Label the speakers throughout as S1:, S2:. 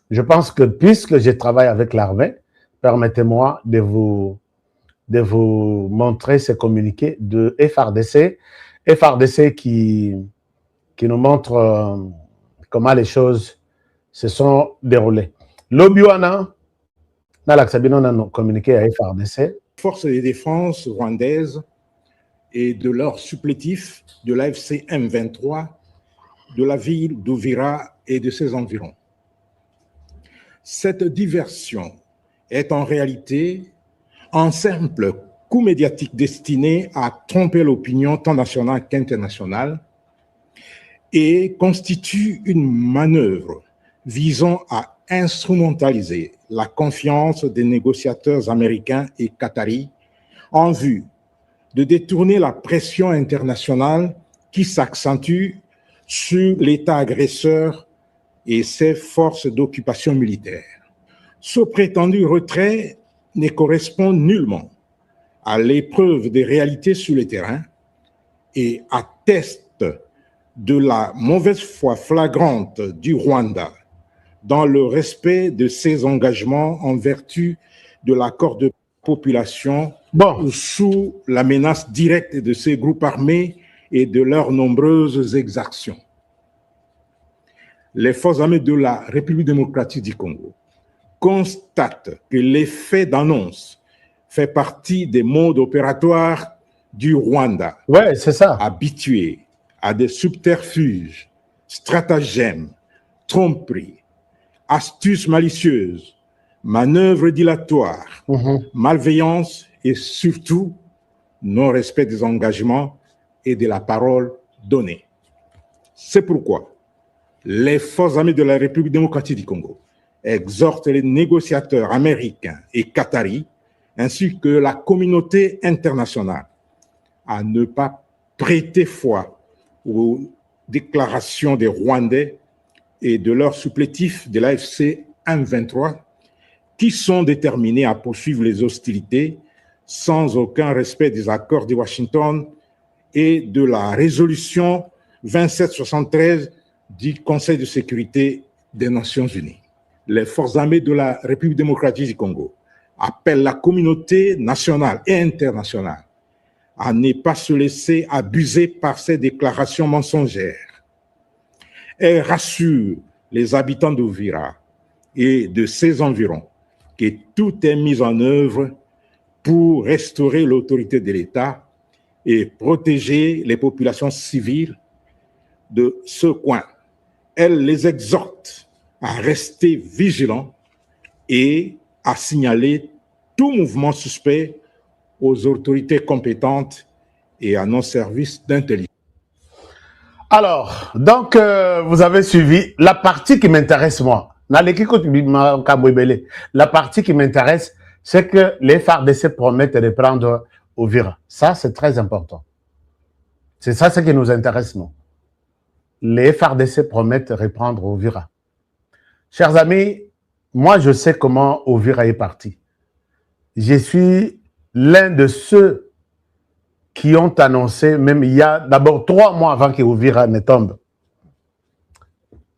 S1: Je pense que puisque je travaille avec l'armée, permettez-moi de vous montrer ce communiqué de FRDC. FRDC qui nous montre comment les choses se sont déroulées. L'Obiwana, dans l'Axabino, on a communiqué à FRDC.
S2: Forces de défense rwandaises et de leurs supplétifs de l'AFC M23 de la ville d'Uvira et de ses environs. Cette diversion est en réalité un simple coup médiatique destiné à tromper l'opinion tant nationale qu'internationale et constitue une manœuvre visant à instrumentaliser la confiance des négociateurs américains et qataris en vue de détourner la pression internationale qui s'accentue sur l'État agresseur et ses forces d'occupation militaire. Ce prétendu retrait ne correspond nullement à l'épreuve des réalités sur le terrain et atteste de la mauvaise foi flagrante du Rwanda dans le respect de ses engagements en vertu de l'accord de population sous la menace directe de ces groupes armés et de leurs nombreuses exactions. Les forces armées de la République démocratique du Congo constatent que l'effet d'annonce fait partie des modes opératoires du Rwanda.
S1: Ouais, c'est ça.
S2: Habitué à des subterfuges, stratagèmes, tromperies, astuces malicieuses, manœuvres dilatoires, malveillance et surtout non-respect des engagements et de la parole donnée. C'est pourquoi les forces armées de la République démocratique du Congo exhortent les négociateurs américains et qataris ainsi que la communauté internationale à ne pas prêter foi aux déclarations des Rwandais et de leurs supplétifs de l'AFC M23 qui sont déterminés à poursuivre les hostilités sans aucun respect des accords de Washington et de la résolution 2773 du Conseil de sécurité des Nations Unies. Les forces armées de la République démocratique du Congo appellent la communauté nationale et internationale à ne pas se laisser abuser par ces déclarations mensongères. Elles rassurent les habitants d'Uvira et de ses environs que tout est mis en œuvre pour restaurer l'autorité de l'État et protéger les populations civiles de ce coin. Elle les exhorte à rester vigilants et à signaler tout mouvement suspect aux autorités compétentes et à nos services d'intelligence.
S1: Alors, donc, vous avez suivi la partie qui m'intéresse, moi. La partie qui m'intéresse, c'est que les FARDC promettent de prendre Uvira. Ça, c'est très important. C'est ça ce qui nous intéresse, nous. Les FARDC promettent de reprendre Uvira. Chers amis, moi, je sais comment Uvira est parti. Je suis l'un de ceux qui ont annoncé, même il y a d'abord 3 mois avant que Uvira ne tombe.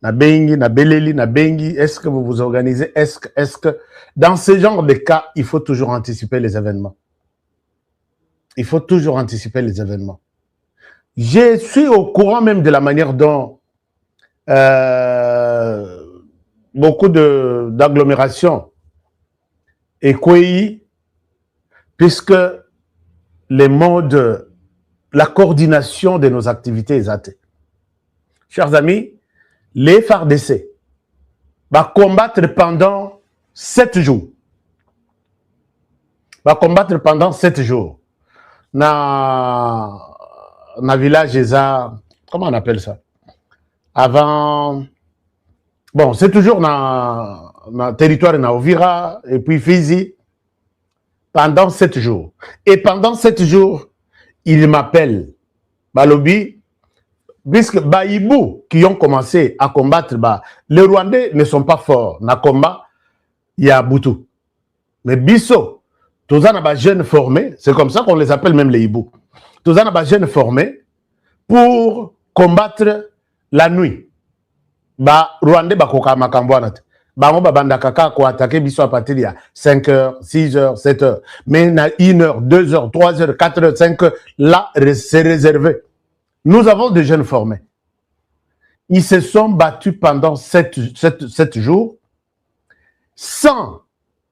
S1: Nabengi, Nabeleli, Nabengi, est-ce que vous vous organisez? Est-ce que dans ce genre de cas, il faut toujours anticiper les événements. Il faut toujours anticiper les événements. Je suis au courant même de la manière dont beaucoup d'agglomérations écueillies, puisque les modes, la coordination de nos activités est athée. Chers amis, les FARDC va combattre pendant 7 jours. Va combattre pendant 7 jours. Dans village, comment on appelle ça? Avant, bon, c'est toujours dans le territoire de Uvira et puis Fizi. Pendant 7 jours. Et pendant 7 jours, il m'appelle. Balobi, puisque Baïbou, qui ont commencé à combattre, les Rwandais ne sont pas forts. Dans le combat, il y a Boutou. Mais Bisso, tous les jeunes formés, c'est comme ça qu'on les appelle même les Hibou. Tous les jeunes formés pour combattre la nuit. Rwandais, Bango babanda kaka ko attaquer biso à partir de 5 heures, 6 heures, 7 heures. Mais na 1 heure, 2 heures, 3 heures, 4 heures, 5 heures, là, c'est réservé. Nous avons des jeunes formés. Ils se sont battus pendant 7 jours sans,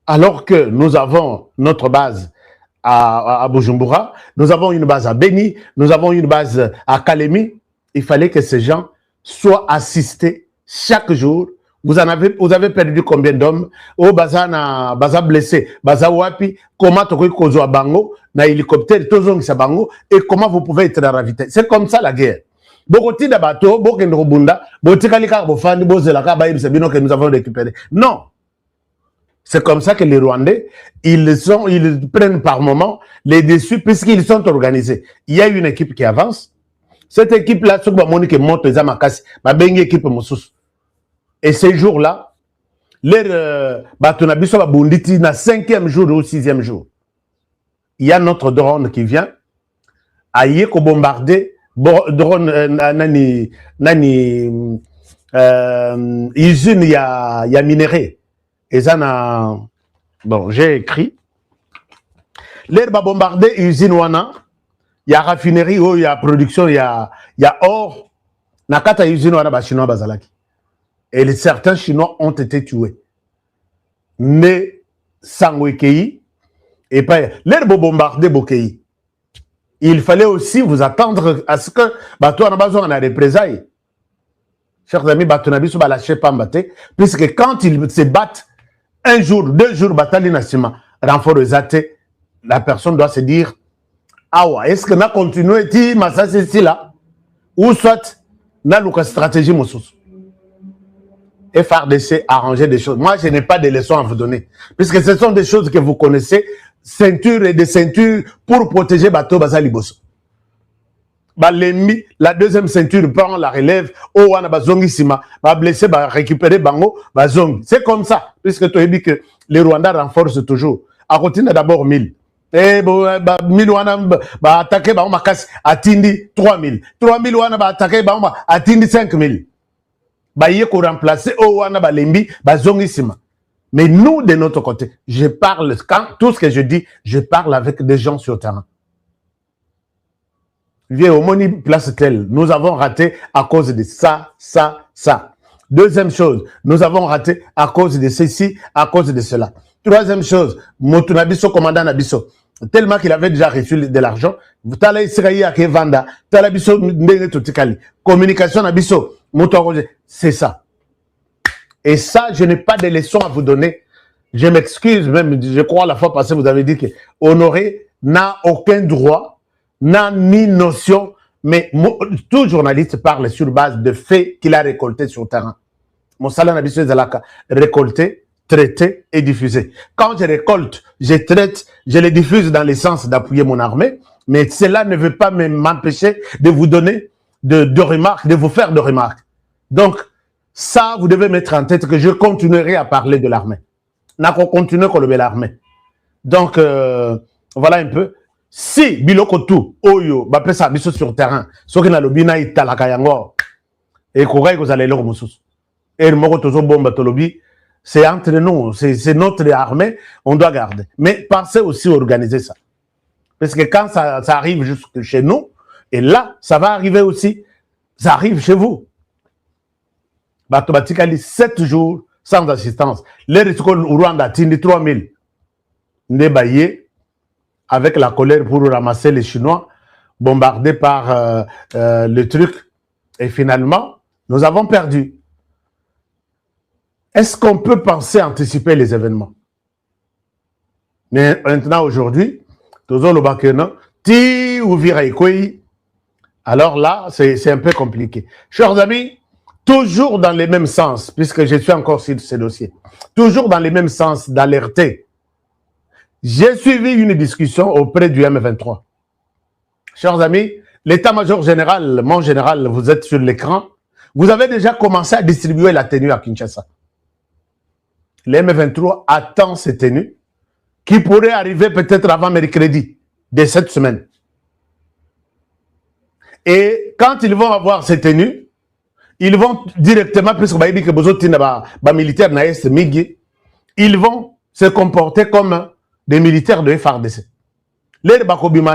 S1: alors que nous avons notre base à Bujumbura, nous avons une base à Beni, nous avons une base à Kalemi. Il fallait que ces gens soient assistés chaque jour. Vous avez perdu combien d'hommes? Oh, baza blessé, baza wapi, comment tu peux bango, na hélicoptère, bango, et comment vous pouvez être ravité. C'est comme ça la guerre. Bokoti da bateau, bokende robunda, botikalika bofandi, bozelaka, ba ibisebino que nous avons récupéré. Non. C'est comme ça que les Rwandais, ils prennent par moment les dessus puisqu'ils sont organisés. Il y a une équipe qui avance. Cette équipe-là, c'est Monique monte les Amakasi, ma bengi équipe Moussous. Et ces jours-là, leur Batonabiso va bunditi na 5e jour ou 6e jour. Il y a notre drone qui vient à Yeko bombarder drone nani usine ya minerai. Et ça n'a... Bon, j'ai écrit. L'air va bombarder usine wana. Il y a raffinerie, il y a production, il y a or. Nakata usine wana ba chinois bazalaki. Et certains chinois ont été tués. Mais Sangwekei et pas l'air va bombarder Bokei. Il fallait aussi vous attendre à ce que bateau en a besoin de représailles. Chers amis, bateau n'a pas lâché Pambate, puisque quand ils se battent, 1 jour, 2 jours, bataille nationale, renfort exaté, la personne doit se dire, ah ouais, est-ce que n'a continué ti massa c'est là, ou soit n'a l'autre stratégie moussous. FRDC arranger des choses. Moi, je n'ai pas de leçons à vous donner, puisque ce sont des choses que vous connaissez, ceinture et des ceintures pour protéger bateau Bazali Bosso. L'ennemi, la deuxième ceinture prend la relève, oh, on a bazongi sima, va blesser, va récupérer bango, bazongi. C'est comme ça, puisque tu as dit que les Rwandais renforcent toujours. À côté, d'abord 1000. Et 1000 wana va attaquer, on va casser, atteindre 3000. 3000 wana va attaquer, on va atteindre 5000. Bah, y est qu'on remplace, oh, on a lembi, bazongi sima. Mais nous, de notre côté, je parle, quand tout ce que je dis, je parle avec des gens sur le terrain. Viens au Moni place telle, nous avons raté à cause de ça. Deuxième chose, nous avons raté à cause de ceci, à cause de cela. Troisième chose, Motunabiso, commandant Nabiso, tellement qu'il avait déjà reçu de l'argent, Tala Israël à Kevanda, Talabiso Ndegetutikali, communication Nabiso, c'est ça. Et ça, je n'ai pas de leçons à vous donner. Je m'excuse, même, je crois la fois passée, vous avez dit que Honoré n'a aucun droit, n'a ni notion, mais tout journaliste parle sur base de faits qu'il a récoltés sur le terrain. Mon salaire n'a pas récolté, traité et diffusé. Quand je récolte, je traite, je les diffuse dans le sens d'appuyer mon armée, mais cela ne veut pas m'empêcher de vous donner de remarques, de vous faire de remarques. Donc, ça, vous devez mettre en tête que je continuerai à parler de l'armée. N'a qu'on continue à lever l'armée. Donc, voilà un peu. Si biloko tout oyo ba pesa biso sur terrain soki na lobina italaka yango et kogai ko zalelo ko mususu et moko tozo bomba tolobi c'est entre nous, c'est notre armée, on doit garder, mais pensez aussi organiser ça, parce que quand ça arrive jusque chez nous, et là ça va arriver aussi, ça arrive chez vous. Bato batikali 7 jours sans assistance, les risques au Rwanda tindi 3000 ndebaye avec la colère pour ramasser les Chinois, bombardés par le truc. Et finalement, nous avons perdu. Est-ce qu'on peut penser anticiper les événements? Mais maintenant, aujourd'hui, alors là, c'est un peu compliqué. Chers amis, toujours dans les mêmes sens, puisque je suis encore sur ce dossier, toujours dans les mêmes sens d'alerter. J'ai suivi une discussion auprès du M23. Chers amis, l'état-major général, mon général, vous êtes sur l'écran. Vous avez déjà commencé à distribuer la tenue à Kinshasa. Le M23 attend ces tenues qui pourraient arriver peut-être avant mercredi de cette semaine. Et quand ils vont avoir ces tenues, ils vont directement, puisque les militaires naïs Migi, ils vont se comporter comme des militaires de FARDC. Les bakobima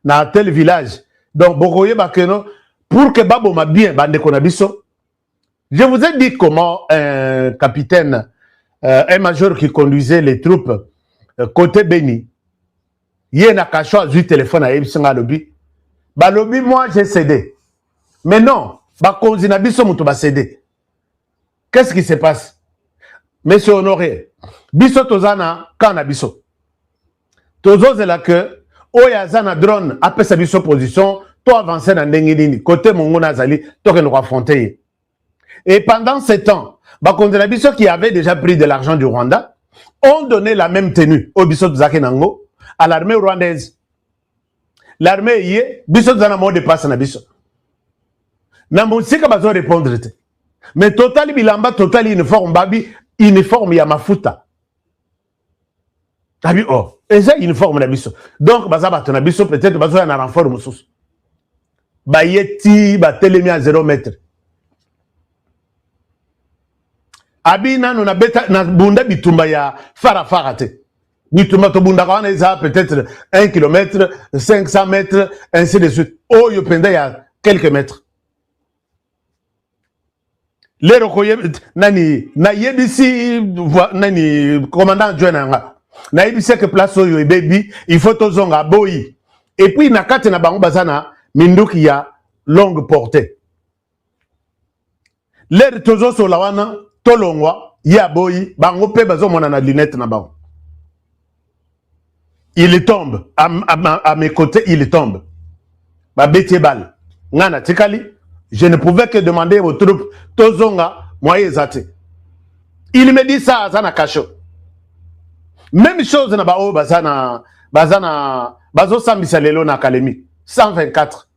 S1: na tel village. Donc, bokoye bakeno, pour que babo ma bien, bande konabiso. Je vous ai dit comment un capitaine, un major qui conduisait les troupes côté Beni, il y a un téléphone à Ebisanga lobby. Bah lobby, moi j'ai cédé. Mais non, bah konzina biso muto ba cédé. Qu'est-ce qui se passe? Monsieur Honoré, biso tozana kana biso. Tozo c'est là que oyazana drone après sa biso position, to avancer dans ndengini côté mongona zali, to que nous affronter. Et pendant ce temps, bah konzina biso qui avait déjà pris de l'argent du Rwanda, ont donné la même tenue au biso Zakenango à l'armée rwandaise. L'armée y est, biso tozana mo de passe na biso. Na musika bazo répondre. Mais total bilamba total uniforme babi uniforme ya mafuta. Tabi oh, et ça uniforme na biso. Donc baza bato na biso peut-être bazo ya na renfort mususu. Ba yeti ba telemi à 0 mètre. Abi nanu na beta na bunda bitumba ya fara te. Bitumba to bunda kana eza peut-être 1 km, 500 mètres, ainsi de suite. Oh yo penda ya quelques mètres. Les rokoye nani na yebisi nani commandant Joananga na yebisi que place oyo baby il faut tozonga boyi et puis na kate na bango bazana minduki ya longue portée les tozo so lawana tolongwa ya boyi bango pe bazo mona na lunette na bango il tombe à mes côtés il tombe ba beti bal ngana tikali. Je ne pouvais que demander aux troupes, Tozonga, moyen zate. Il me dit ça, Zana Kacho. Même chose na bao, Bazo Sambisalelo na Kalemi. 124.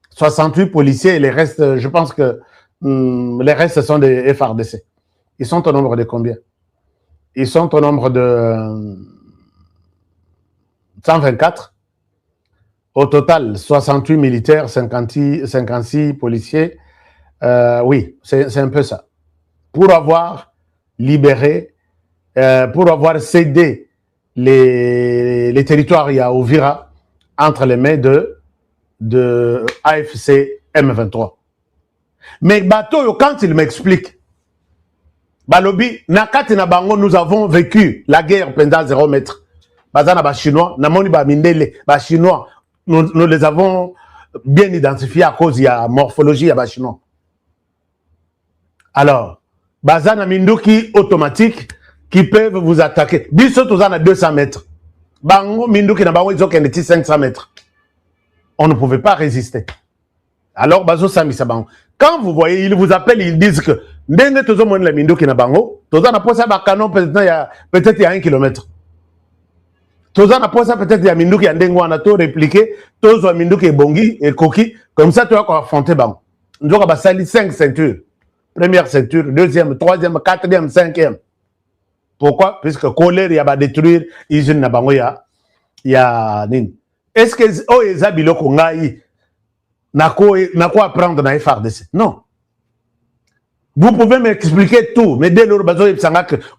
S1: 68 policiers et les restes, je pense que les restes sont des FARDC. Ils sont au nombre de combien? Ils sont au nombre de 124. Au total, 68 militaires, 56 policiers. Oui, c'est un peu ça. Pour avoir libéré, pour avoir cédé les territoires il y a Ouvira entre les mains de AFC M23. Mais bateau, quand il m'explique, Balobi, Nakati na Bango, nous avons vécu la guerre pendant 0 mètre. Bazana ba chinois, namoni ba mindele, ba chinois. Nous les avons bien identifiés à cause de la morphologie à chinois. Alors, Bazana Minduki automatique qui peuvent vous attaquer. Biso tozan à 200 mètres. Bango Minduki na bango ils ont 500 mètres. On ne pouvait pas résister. Alors, Bazo Sami Sabango. Quand vous voyez, ils vous appellent, ils disent que Ndenge tozo mwen la Minduki na bango, tozan a posé un canon peut-être il y a 1 kilomètre. Tozan a posé peut-être il y a Minduki Ndengo on a tout répliqué, tozo Minduki Bongi et Koki, comme ça tu vas affronter bango. Nous avons 5 ceintures. Première ceinture, deuxième, troisième, quatrième, cinquième. Pourquoi? Puisque colère il va détruire usine na bango ya nini. Est-ce que oh ezabilo ko ngai na quoi apprendre dans FARDC? Non. Vous pouvez m'expliquer tout, mais dès lors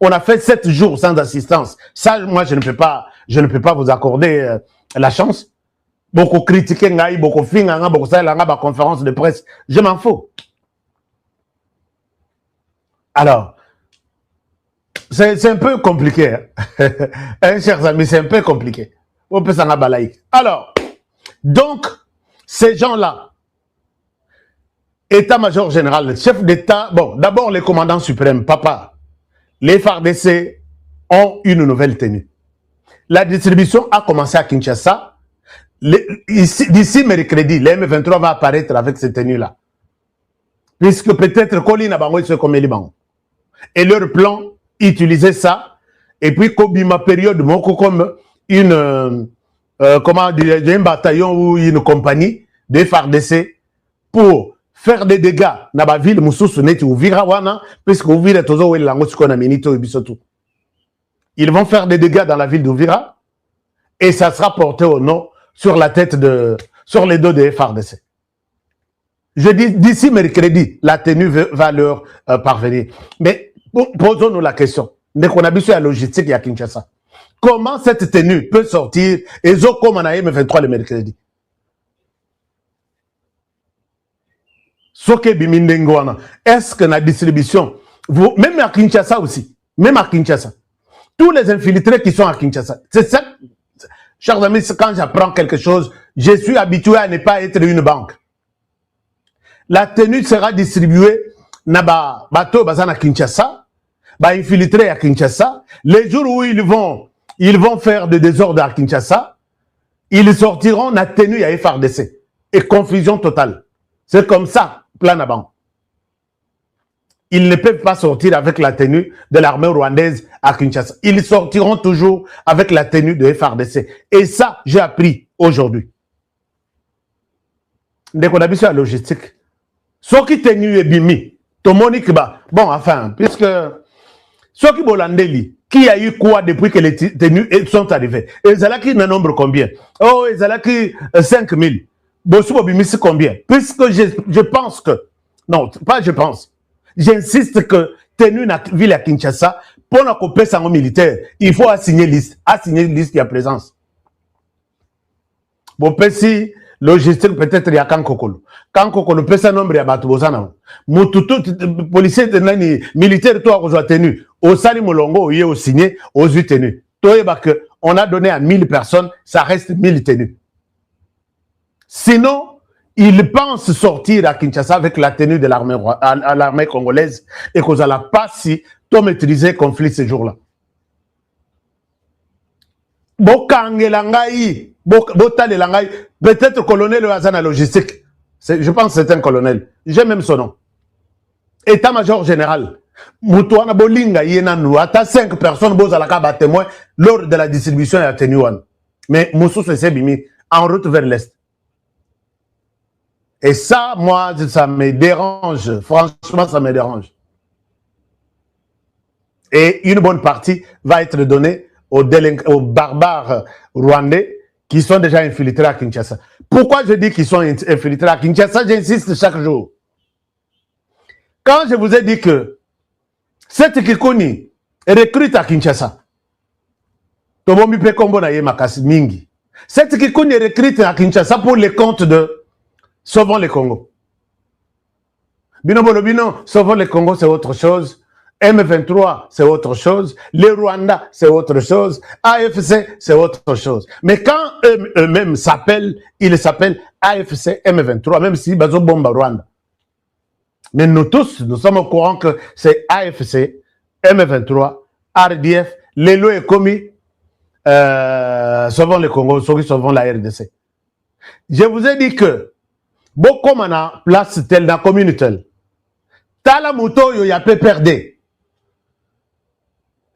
S1: on a fait 7 jours sans assistance. Ça, moi, je ne peux pas vous accorder la chance. Beaucoup critiquer ngai, beaucoup finga, beaucoup ça, la conférence de presse. Je m'en fous. Alors, c'est un peu compliqué. Hein, chers amis, c'est un peu compliqué. On peut s'en abalaï. Alors, donc, ces gens-là, État-major général, chef d'État, bon, d'abord les commandants suprêmes, papa, les FARDC ont une nouvelle tenue. La distribution a commencé à Kinshasa. D'ici mercredi, les M23 va apparaître avec cette tenue-là. Puisque peut-être Colina Bango se comme les Bango. Et leur plan, utiliser ça, et puis Kobima période, comme une, comment dire, un bataillon ou une compagnie de FARDC pour faire des dégâts dans la ville Moussoussou Neti ou Virawana, puisque Ouvira Tozo ou Langosukona Minito et Bisotou. Ils vont faire des dégâts dans la ville d'Ouvira et ça sera porté au nom sur la tête sur les dos des FARDC. Je dis, d'ici mercredi, la tenue va leur parvenir. Mais posons-nous la question. Dès qu'on a vu sur la logistique, il y a Kinshasa. Comment cette tenue peut sortir et comme on a M23 le mercredi? Est-ce que la distribution, même à Kinshasa aussi, même à Kinshasa, tous les infiltrés qui sont à Kinshasa, c'est ça, chers amis, quand j'apprends quelque chose, je suis habitué à ne pas être une banque. La tenue sera distribuée na bateau bazana Kinshasa, infiltrés à Kinshasa. Les jours où ils vont faire des désordres à Kinshasa, ils sortiront la tenue à FRDC. Et confusion totale. C'est comme ça, plan à banque. Ils ne peuvent pas sortir avec la tenue de l'armée rwandaise à Kinshasa. Ils sortiront toujours avec la tenue de FRDC. Et ça, j'ai appris aujourd'hui. Dès qu'on a vu sur la logistique, ce qui tenue est bimi, Tomonique, bon, enfin, puisque ceux qui Bolandeli, qui a eu quoi depuis que les tenues sont arrivées? Et Zalaki, un nombre combien? Oh, Zalaki, 5000. Bossou bimi, c'est combien? Puisque je pense que, non, pas je pense, j'insiste que tenue na ville à Kinshasa, pour la couper sans militaire, il faut assigner liste qui a présence. Bon, si logistique peut-être il y a Kankokolo. Kankokolo peut ça nombre ya batu bozana. Mututu policier nani militaire toi aux tenu. Au sali molongo yé au signé aux tenues. Toi que on a donné à 1000 personnes, ça reste 1000 tenues. Sinon, ils pensent sortir à Kinshasa avec la tenue de l'armée congolaise et qu'on n'a pas si tout maîtriser le conflit ce jour-là. Peut-être colonel Hazana logistique. Je pense que c'est un colonel. J'ai même son nom. État-major général. Moutouana Bolinga Yenanu. Ata 5 personnes bozalaka témoin lors de la distribution à Tenuan. Mais Moussou c'est Bimi en route vers l'Est. Et ça, moi, ça me dérange. Franchement, ça me dérange. Et une bonne partie va être donnée aux barbares rwandais qui sont déjà infiltrés à Kinshasa. Pourquoi je dis qu'ils sont infiltrés à Kinshasa? J'insiste chaque jour. Quand je vous ai dit que cette Kikuni recrute à Kinshasa, cette Kikuni recrute à Kinshasa pour les comptes de Sauvons le Congo. Bino Bolobino, Sauvons le Congo, c'est autre chose. M23, c'est autre chose. Les Rwanda, c'est autre chose. AFC, c'est autre chose. Mais quand eux-mêmes s'appellent, ils s'appellent AFC M23, même si Bazo Bomba Rwanda. Mais nous tous, nous sommes au courant que c'est AFC, M23, RDF, les lois et commis, sauvons le Congo, ceux qui sauvons la RDC. Je vous ai dit que, beaucoup de place telle dans la communauté, Tala Mouto, il y a peu perdu.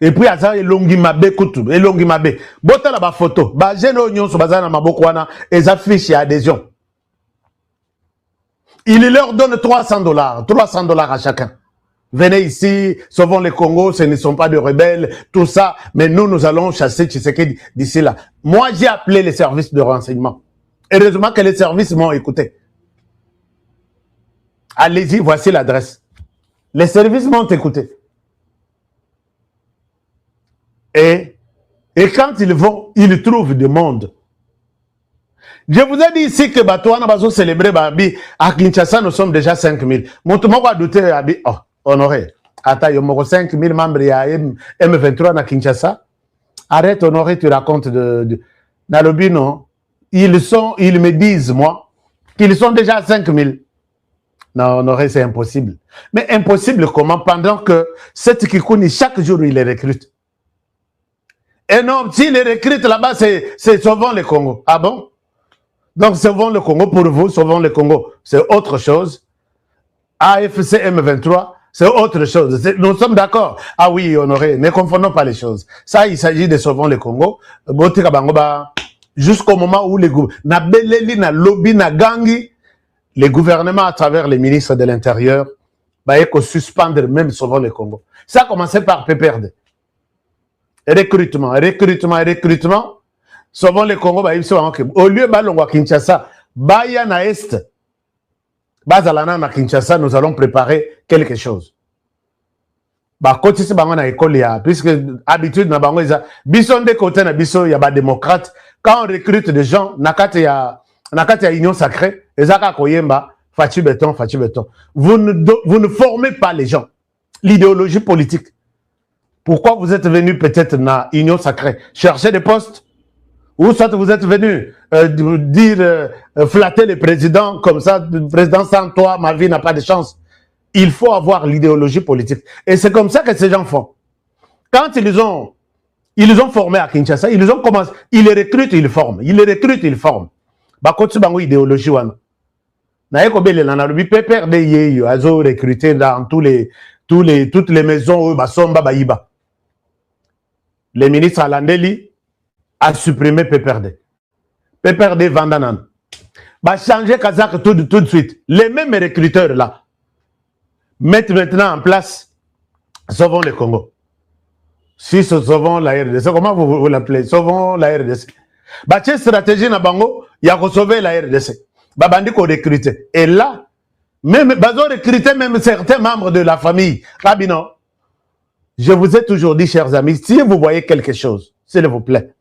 S1: Et puis, il y a Elongi Mabe Koutou, Elongi Mabe. Bota la photo, ba jeno nyon so bazana mabokwana, et affiches adhésion. Il leur donne $300 à chacun. Venez ici, sauvons le Congo, ce ne sont pas des rebelles, tout ça, mais nous allons chasser Tshisekedi d'ici là. Moi, j'ai appelé les services de renseignement. Heureusement que les services m'ont écouté. Allez-y, voici l'adresse. Les services m'ont écouté. Et quand ils vont, ils trouvent du monde. Je vous ai dit ici que Batouana va célébrer Babi. À Kinshasa, nous sommes déjà 5000. Mon tour va douter, oh, Honoré. Attends, il y a 5000 membres à M23 à Kinshasa. Arrête, Honoré, tu racontes dans le bino. Ils me disent, moi, qu'ils sont déjà à 5000. Non, Honoré, c'est impossible. Mais impossible comment? Pendant que cette Kikouni, chaque jour, il les recrute. Et non, s'il les recrute là-bas, c'est sauvons le Congo. Ah bon? Donc, sauvons le Congo pour vous, sauvons le Congo. C'est autre chose. AFC M23, c'est autre chose. Nous sommes d'accord. Ah oui, Honoré, ne confondons pas les choses. Ça, il s'agit de sauvons le Congo. Jusqu'au moment où les gouvernements, à travers les ministres de l'Intérieur, suspendre même sauvons le Congo. Ça a commencé par PPRD. Recrutement. Sauvons le Congo, au lieu de Kinshasa, Baya na Est, Bazalana na Kinshasa, nous allons préparer quelque chose. Côté c'est bango na école ya, puisque habitude na bango isa, bison de côté na biso ya ba démocrate, quand on recrute des gens, nakate ya union sacrée, ezaka koyemba, fachi béton. Vous ne formez pas les gens. L'idéologie politique. Pourquoi vous êtes venu peut-être na union sacrée? Chercher des postes? Ou soit vous êtes venu flatter le président comme ça, le président sans toi, ma vie n'a pas de chance. Il faut avoir l'idéologie politique. Et c'est comme ça que ces gens font. Quand ils les ont formés à Kinshasa, ils ont commencé, ils les recrutent, ils les forment. Bakotsu bango idéologie wana. Na yeko bele na lobi PPRD yeyo azo recruter dans toutes les maisons basomba bayiba. Le ministre Alandeli a supprimé PPRD. PPRD Vandanan. Bah changer Kazakh tout de suite. Les mêmes recruteurs là mettent maintenant en place Sauvons le Congo. Si sauvons la RDC, comment vous l'appelez? Sauvons la RDC. Bah cette stratégie na bango, il y a sauver la RDC. Bah bandi ko recruter. Et là, même bazo recruter même certains membres de la famille. Rabino, je vous ai toujours dit, chers amis, si vous voyez quelque chose, s'il vous plaît,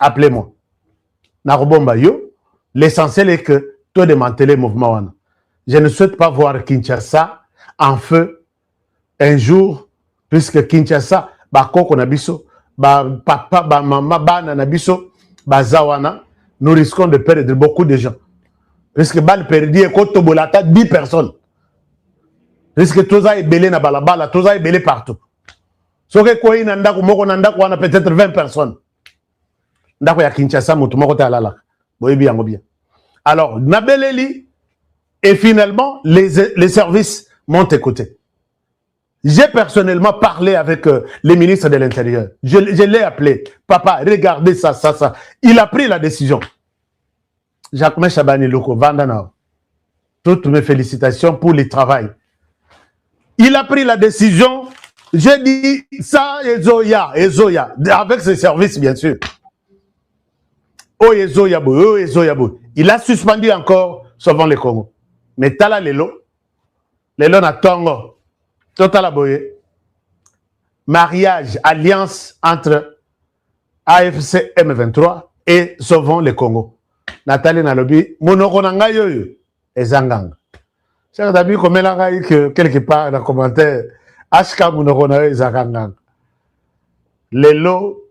S1: appelez-moi. Narobomba yo, l'essentiel est que tout démanteler le mouvement wana. Je ne souhaite pas voir Kinshasa en feu un jour, puisque Kinshasa, ba koko na biso, ba papa, ba maman, ba na biso, ba zawana, nous risquons de perdre beaucoup de gens. Puisque bal perdu et koto bolata 10 personnes. Puisque tout ça est belé na balabala, tout ça est belé partout. Ce que quoi in andako moko nandako wana peut-être 20 personnes. Ndako ya Kinshasa mutu moko ta lala. Boyebi yango bien. Alors, nabeleli et finalement les services m'ont écouté. J'ai personnellement parlé avec les ministres de l'Intérieur. Je l'ai appelé. Papa, regardez ça. Il a pris la décision. Jacques Chabani Loko, Vandana. Toutes mes félicitations pour le travail. Il a pris la décision. J'ai dit ça, Ezoya, avec ses services, bien sûr. Oh, Ezoya. Il a suspendu encore Sauvons le Congo. Mais Tala Lelo na Tongo. Total aboye. Mariage, alliance entre AFC M23 et Sauvons le Congo. Nathalie Nalobi, monoko nanga yoyo, ezanganga. Chers amis, comme elle a dit que quelque part dans le commentaire, HK monoko na yoyo ezanganga. Lelo,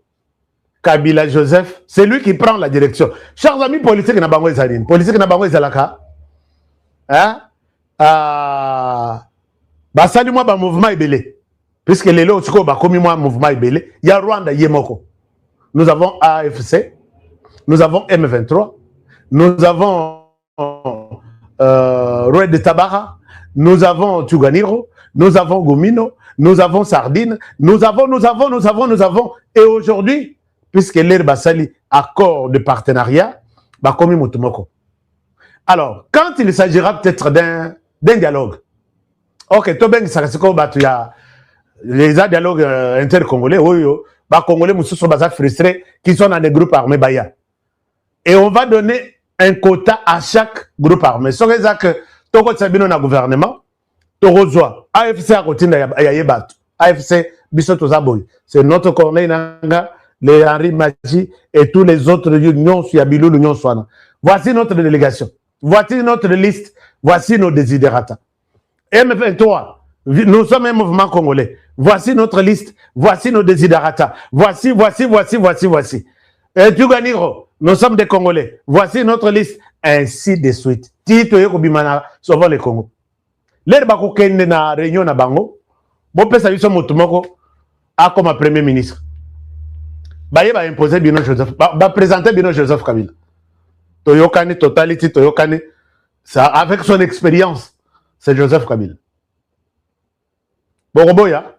S1: Kabila Joseph, c'est lui qui prend la direction. Chers amis, politique na bango ezalini. Politique na bango ezalaka. Hein? Basali moi ba mouvement ebele. Puisque lelo tiko ba komi moi mouvement ebele, il y a Rwanda yemoko. Nous avons AFC, nous avons M23, nous avons Roued de Tabara, nous avons Tuganiro, nous avons Gomino, nous avons Sardine, nous avons, et aujourd'hui, puisque l'air Basali, accord de partenariat, Bakomi Mutumoko. Alors, quand il s'agira peut-être d'un dialogue, ok, Tobeng Sarasiko Batuya, les dialogues intercongolais, oui, bah Congolais Moussou Bazak frustrés, qui sont dans des groupes armés Baya. Et on va donner un quota à chaque groupe armé. Ce que c'est que Togo Sabino na gouvernement, Togo Zoa, AFC à côté Yayebat, AFC Bissoto Zaboy, c'est notre Corneille Nanga, les Henri Maji et tous les autres unions Yabilou, l'Union Swana. Voici notre délégation, voici notre liste, voici nos desiderata. M23, nous sommes un mouvement congolais. Voici notre liste, voici nos desiderata. Voici. Et Tuganiro, nous sommes des Congolais. Voici notre liste. Ainsi de suite. Tito Yoko Bimana, sauvons les Congo. L'herbe kende na réunion na bango. Bon, pesa biso motumoko a comme premier ministre. Baye ba imposer Bino Joseph, ba présenter Bino Joseph Kabila. Toyokani totality Toyokani, ça avec son expérience, c'est Joseph Kabila. Boroboya.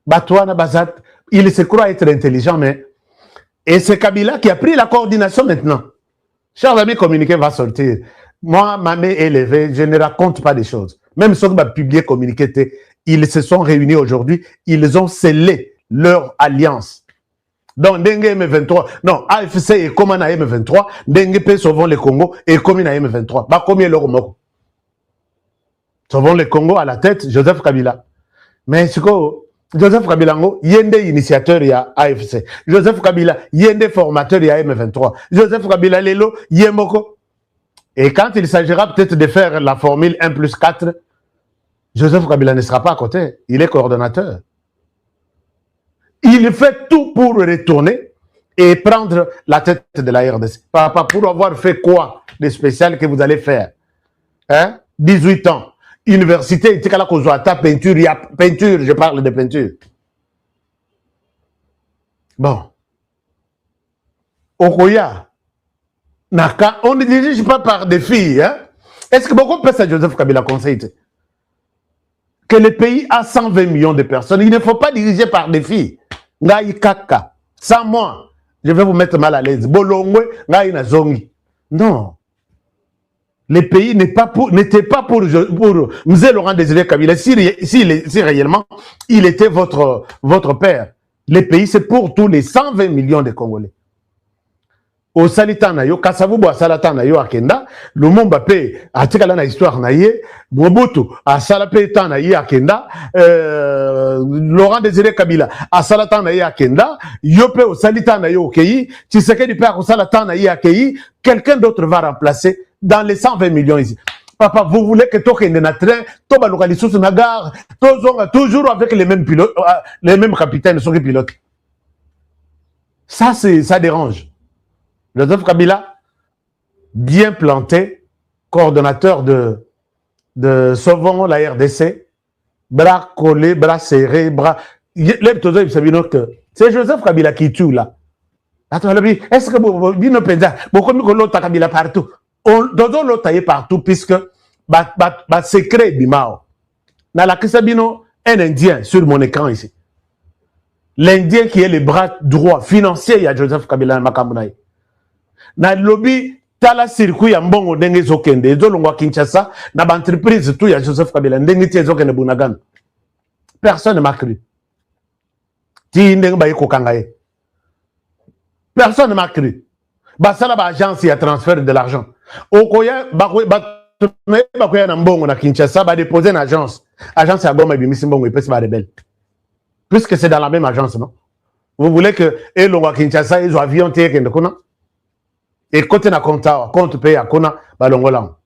S1: Batouana Bazat, il se croit être intelligent, mais et c'est Kabila qui a pris la coordination maintenant. Chers amis, communiqué va sortir. Moi, ma main élevée, je ne raconte pas des choses. Même ceux qui ont publié communiqué, ils se sont réunis aujourd'hui, ils ont scellé leur alliance. Donc, Dengue M23, non, AFC et Komana M23, Dengue P sauvons le Congo et Komina M23. Bah, combien leur moko? Sauvons le Congo à la tête, Joseph Kabila. Mais ce que Joseph Kabila, il y a des initiateurs, il y a AFC. Joseph Kabila, il y a des formateurs, il y a M23. Joseph Kabila, Lelo, il y a Moko. Et quand il s'agira peut-être de faire la formule 1+4, Joseph Kabila ne sera pas à côté. Il est coordonnateur. Il fait tout pour retourner et prendre la tête de la RDC. Papa, pour avoir fait quoi de spécial que vous allez faire? Hein? 18 ans. Université, peinture, il y a peinture, je parle de peinture. Bon. Okoya, Naka, on ne dirige pas par des filles. Hein? Est-ce que beaucoup pensent à Joseph Kabila conseil que le pays a 120 millions de personnes? Il ne faut pas diriger par des filles. Ngai kaka. Sans moi, je vais vous mettre mal à l'aise. Bolongwe, ngai na zongi. Non. Le pays n'était pas pour Mzé Laurent Désiré Kabila. Si réellement, il était votre père. Le pays, c'est pour tous les 120 millions de Congolais. Au Salitana yo, Kasavubu à Salatana yo Akenda, Lumumba pe, Atikala na histoire na ye, Mobutu à Salape Tana ye Akenda, Laurent Désiré Kabila à Salatana ye Akenda, Yope au Salitana yo Okei, Tshisekedi pe au Salatana ye Akei, quelqu'un d'autre va remplacer dans les 120 millions ici. Papa, vous voulez que tout le train, tout le localisme sur la gare, toujours avec les mêmes pilotes, les mêmes capitaines sur les pilotes. Ça dérange. Joseph Kabila, bien planté, coordonnateur de Sauvons la RDC, bras collés, bras serrés, bras... C'est Joseph Kabila qui tue là. Est-ce que vous ne pensez pas Kabila partout? Dodo l'autre taillé partout puisque secret bimao. Dans la Kisabino, un Indien sur mon écran ici. L'Indien qui est le bras droit financier, il y a Joseph Kabila Makambunaï. Na lobby tala circuit ya mbongo ndenge zokende ezolongwa Kinshasa na ba entreprise tout ya Joseph Kabila ndenge tie zokende Bunagana. Personne ne m'a cru. Ti ndenge ba yekokanga ye. Personne ne m'a cru. Ba sala ba agence ya transfert de l'argent. Okoya ba na mbongo na Kinshasa ba déposer une agence ya Goma bimisi mbongo epesi ba rebelle. Puisque c'est dans la même agence, non? Vous voulez que elongwa Kinshasa ils ont avion tie kende kuna? Et côté na compte paye à Kona, Balongolan.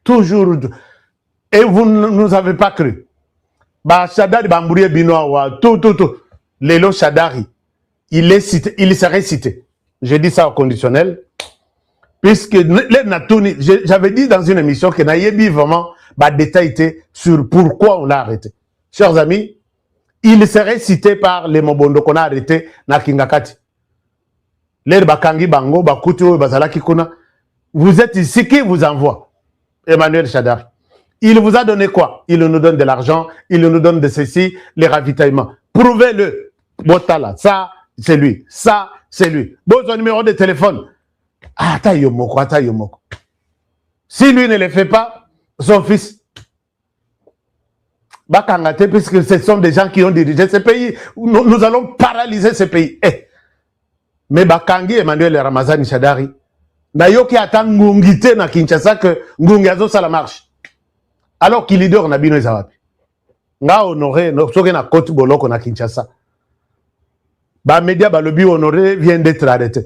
S1: Toujours. Et vous ne nous avez pas cru. Bah, Shadari Bambourie Binoa, tout. Lélo Shadari, il serait cité. J'ai dit ça au conditionnel. Puisque j'avais dit dans une émission que Nayebi vraiment, détail sur pourquoi on l'a arrêté. Chers amis, il serait cité par les Mobondo qu'on a arrêté na Kingakati. Vous êtes ici, qui vous envoie? Emmanuel Shadari. Il vous a donné quoi? Il nous donne de l'argent, il nous donne de ceci, les ravitaillements. Prouvez-le. Botala, ça, c'est lui. Ça, c'est lui. Bon, son numéro de téléphone. Atayomoko. Si lui ne le fait pas, son fils. Bakangate, puisque ce sont des gens qui ont dirigé ce pays. Nous allons paralyser ce pays. Mais Bakangi Emmanuel Ramazani Shadari, Nayoki attend Ngungite na Kinshasa que Ngungazo ça la marche. Alors qu'il leader na bino ezawapi. Nga honoré, soke na Côte Boloko na Kinshasa. Ba média ba lobby honoré vient d'être arrêté.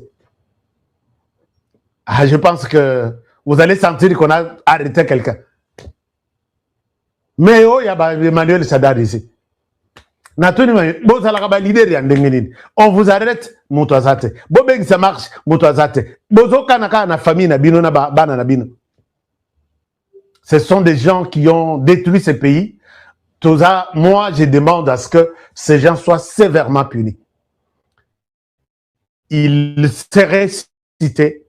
S1: Je pense que vous allez sentir qu'on a arrêté quelqu'un. Mais il y a Emmanuel Shadari ici. On vous arrête, Moutouazate. Bobeng ça marche, Moutouazate. Bozo kanaka na famille na bino na bana na bino. Ce sont des gens qui ont détruit ce pays. Tout ça, moi, je demande à ce que ces gens soient sévèrement punis. Ils seraient cités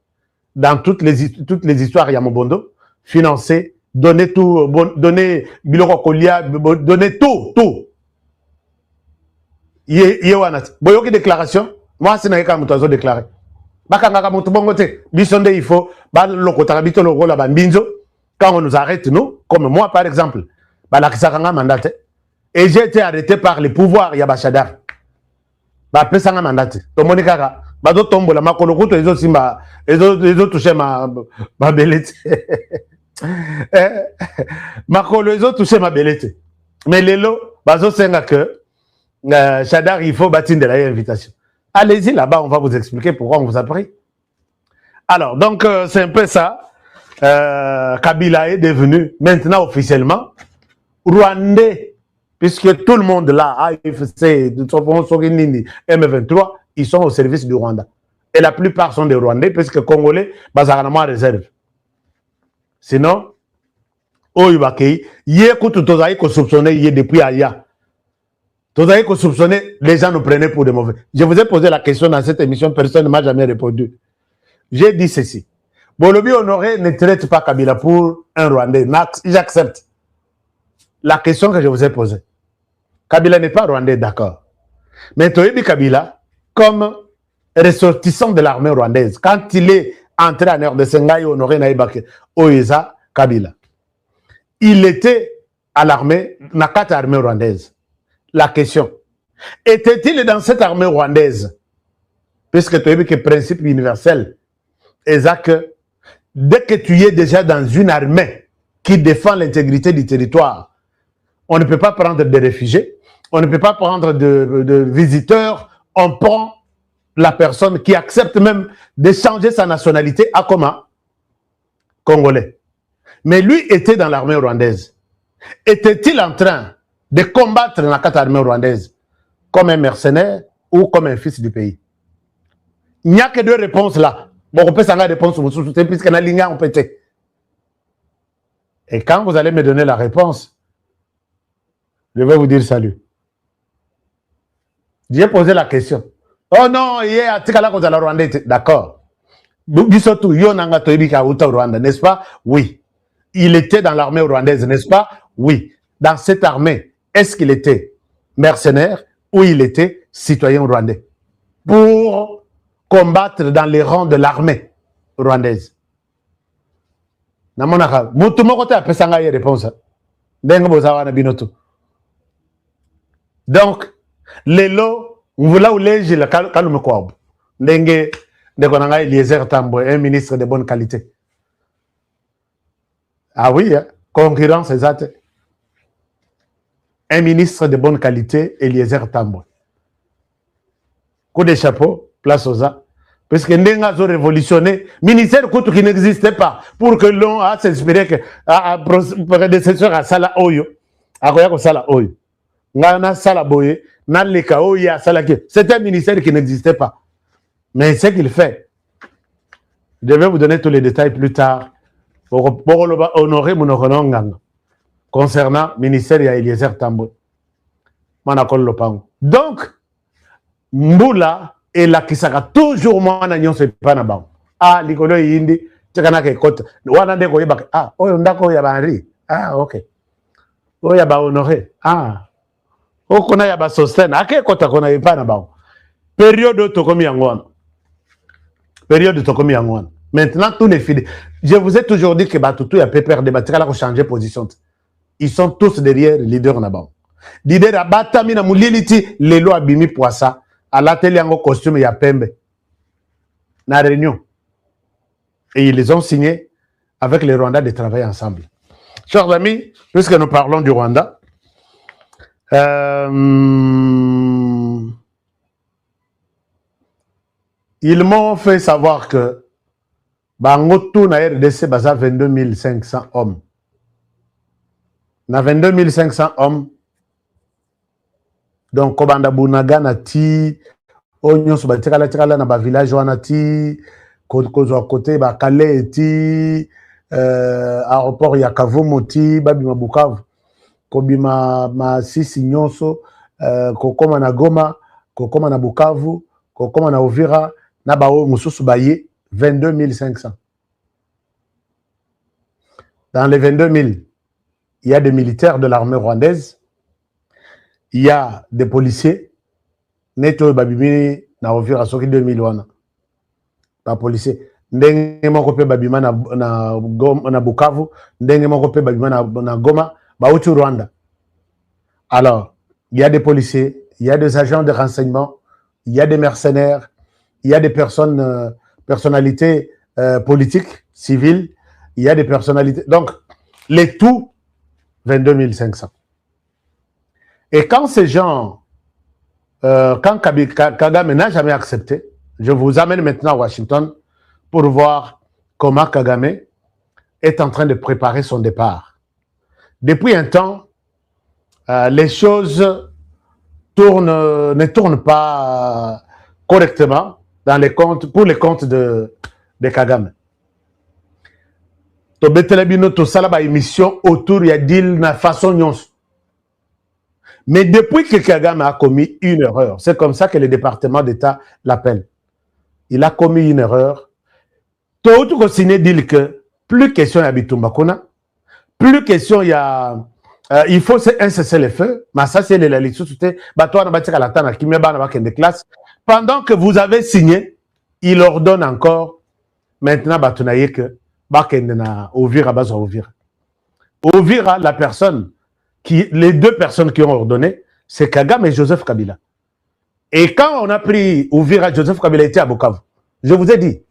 S1: dans toutes les histoires Yamobondo, financés, donner tout, donner Biloko Kolia, donner tout. Boyoki déclaration, moi c'est naïka mutazo déclaré. Bakangaka mutubongote, bisonde il faut, lokota lo rola bambinzo, quand on nous arrête nous, comme moi par exemple, balakisakanga mandate, et j'ai été arrêté par les pouvoirs Yabashadar. Pesanga mandate. Tomonikaka, tombo la makolo kuto ezo simba, ezo touché ma belete. makolo ezo touché ma belete. Mais lelo bazo senga que Chadar il faut bâtir de la invitation. Allez-y là-bas, on va vous expliquer pourquoi on vous a pris. Alors donc c'est un peu ça. Kabila est devenu maintenant officiellement rwandais, puisque tout le monde là, AFC, M23, ils sont au service du Rwanda. Et la plupart sont des Rwandais, puisque Congolais, bazarana réserve. Sinon, Oyubakei, yé koutou tozaï ko soupçonné yé depuis Aya. Tozaï ko soupçonné, les gens nous prenaient pour des mauvais. Je vous ai posé la question dans cette émission, personne ne m'a jamais répondu. J'ai dit ceci. Bolobi Honoré ne traite pas Kabila pour un Rwandais. J'accepte la question que je vous ai posée. Kabila n'est pas Rwandais, d'accord. Mais Toyebi Kabila, comme ressortissant de l'armée rwandaise, quand il est entré en RDC, Honoré Naïbake, Oïza Kabila, il était à l'armée, Nakata armée rwandaise. La question, était-il dans cette armée rwandaise? Puisque Toyebi que principe universel, exact, dès que tu es déjà dans une armée qui défend l'intégrité du territoire, on ne peut pas prendre des réfugiés, on ne peut pas prendre de visiteurs, on prend la personne qui accepte même de changer sa nationalité à comment? Congolais. Mais lui était dans l'armée rwandaise. Était-il en train de combattre la armée rwandaise comme un mercenaire ou comme un fils du pays? Il n'y a que deux réponses là. Bon, on peut s'en répondre puisque la ligne on peut. Et quand vous allez me donner la réponse, je vais vous dire salut. J'ai posé la question. Oh non, hier, d'accord. N'est-ce pas? Oui. Il était dans l'armée rwandaise, n'est-ce pas? Oui. Dans cette armée, est-ce qu'il était mercenaire ou il était citoyen rwandais? Pour combattre dans les rangs de l'armée rwandaise. Namonaka, mutumoko te apesanga ye réponse. Dengo bozawana binoto. Donc, lelo, mvula uleji la kalume kwabo. Ndenge ndekonanga Eliezer Tambo, un ministre de bonne qualité. Ah oui, hein? Concurrence exacte. Un ministre de bonne qualité, Eliezer Tambo. Coup de chapeau, place aux arts. Parce que Ndenga a révolutionné, ministère qui n'existait pas, pour que l'on a s'inspiré que prédécesseur à Sala Oyo, à Koyako Sala Oyo, Nana Sala Boye, Naleka Oya Sala Ki. C'était un ministère qui n'existait pas. Mais ce qu'il fait, je vais vous donner tous les détails plus tard, pour honorer mon concernant le ministère de Eliezer Tambo. Manakol Lopango. Donc, Mboula, et la kisaka toujours moi na nyonso pas na bango. Ah likolo yindi tekana ke kota. Wana ndeko yeba ah oyo ndako ya bari. Ah OK. Oya ba honoré. Ah. Okona ya ba sosten ake kota kona yepa na bango. Période tokomi yangwana. Période tokomi yangwana. Maintenant tous les fidèles. Je vous ai toujours dit que Batutu ya PPR de batikala ko changer position. Ils sont tous derrière le leader na bango. Leader abatami na muliliti lelo abimi poisa. À l'atelier en costume, il y a Pembe. Na réunion. Et ils les ont signés avec les Rwandais de travailler ensemble. Chers amis, puisque nous parlons du Rwanda, ils m'ont fait savoir que Bangotou na RDC basa 22 500 hommes. Na 22 500 hommes. Donc, Kobanda Bunaga na ti, Onyon Subatikala na ba village wana ti, Kozo côté ba Calais ti, aéroport ya Kavumu ti, Babima Bukavu, Kobima ma Sisi Nyonso, Kokoma na Goma, Kokoma na Bukavu, Kokoma na Uvira, na bao Mususu Baye, 22 500. Dans les 22 000, il y a des militaires de l'armée rwandaise. Il y a des policiers. Neto babimi na Ovira soki 2000 wana. Pas policier. Ndenge moko pe babima na Bukavu, ndenge moko pe babima na Goma, ba utu Rwanda. Alors, il y a des policiers, il y a des agents de renseignement, il y a des mercenaires, il y a des personnes personnalités politiques, civiles, il y a des personnalités. Donc, les tout, 22 500. Et quand ces gens, quand Kagame n'a jamais accepté, je vous amène maintenant à Washington pour voir comment Kagame est en train de préparer son départ. Depuis un temps, les choses ne tournent pas correctement dans les comptes, pour les comptes de Kagame. To betelebino to salaba émission autour ya deal na façon nyonso. Mais depuis que Kagame a commis une erreur, c'est comme ça que le département d'État l'appelle. Il a commis une erreur. Tout ko signé dit que plus question ya bitumba kuna, plus question ya il faut un cessez-le-feu, mais ça c'est la l'électricité, bato na batika la tana kimia bana ba kende classe. Pendant que vous avez signé, il ordonne encore maintenant bato na yeke Bakendena, Ovira, Baza Ovira. Ovira, la personne, les deux personnes qui ont ordonné, c'est Kagame et Joseph Kabila. Et quand on a pris Ovira, Joseph Kabila était à Bukavu. Je vous ai dit,